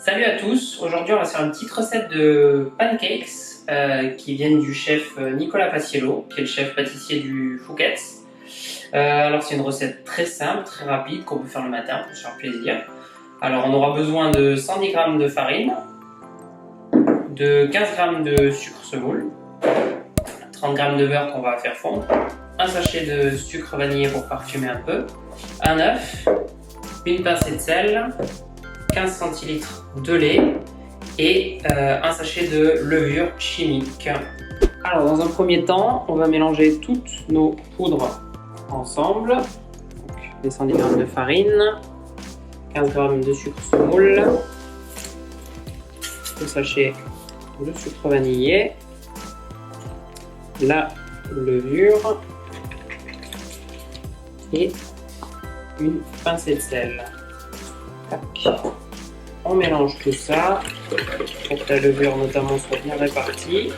Salut à tous, aujourd'hui on va faire une petite recette de pancakes qui viennent du chef Nicolas Paciello, qui est le chef pâtissier du Fouquet's. Alors c'est une recette très simple, très rapide, qu'on peut faire le matin pour se faire plaisir. Alors on aura besoin de 110 g de farine, de 15 g de sucre semoule, 30 g de beurre qu'on va faire fondre, un sachet de sucre vanillé pour parfumer un peu, un œuf, une pincée de sel, 15 centilitres de lait et un sachet de levure chimique. Alors dans un premier temps, on va mélanger toutes nos poudres ensemble. Donc, les 110 g de farine, 15 g de sucre semoule, le sachet de sucre vanillé, la levure et une pincée de sel. Tac. On mélange tout ça pour que la levure notamment soit bien répartie.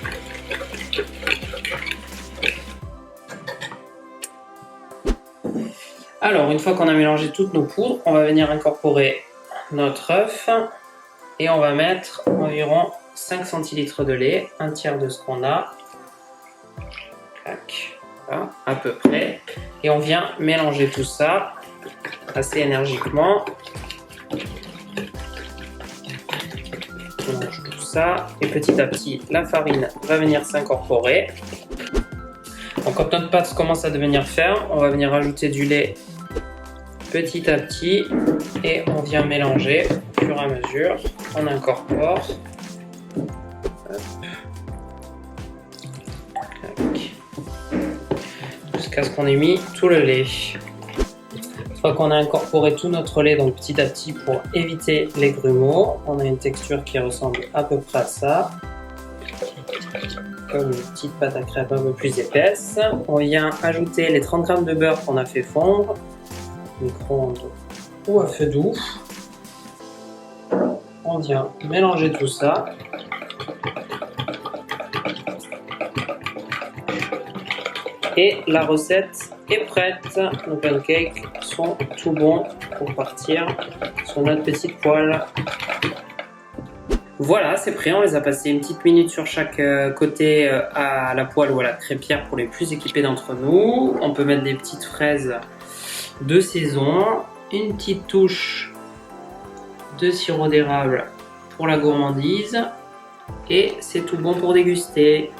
Alors une fois qu'on a mélangé toutes nos poudres, on va venir incorporer notre œuf et on va mettre environ 5 centilitres de lait, un tiers de ce qu'on a. Tac. Voilà, à peu près. Et on vient mélanger tout ça assez énergiquement. On mélange tout ça et petit à petit la farine va venir s'incorporer. Donc quand notre pâte commence à devenir ferme, on va venir ajouter du lait petit à petit et on vient mélanger au fur et à mesure. On incorpore. Jusqu'à ce qu'on ait mis tout le lait. Une fois qu'on a incorporé tout notre lait, donc petit à petit pour éviter les grumeaux, on a une texture qui ressemble à peu près à ça, comme une petite pâte à crêpes un peu plus épaisse. On vient ajouter les 30 g de beurre qu'on a fait fondre, micro-ondes ou à feu doux. On vient mélanger tout ça. Et la recette est prête. Nos pancakes sont tout bons pour partir sur notre petite poêle. Voilà, c'est prêt. On les a passés une petite minute sur chaque côté à la poêle ou à la crêpière pour les plus équipés d'entre nous. On peut mettre des petites fraises de saison, une petite touche de sirop d'érable pour la gourmandise et c'est tout bon pour déguster.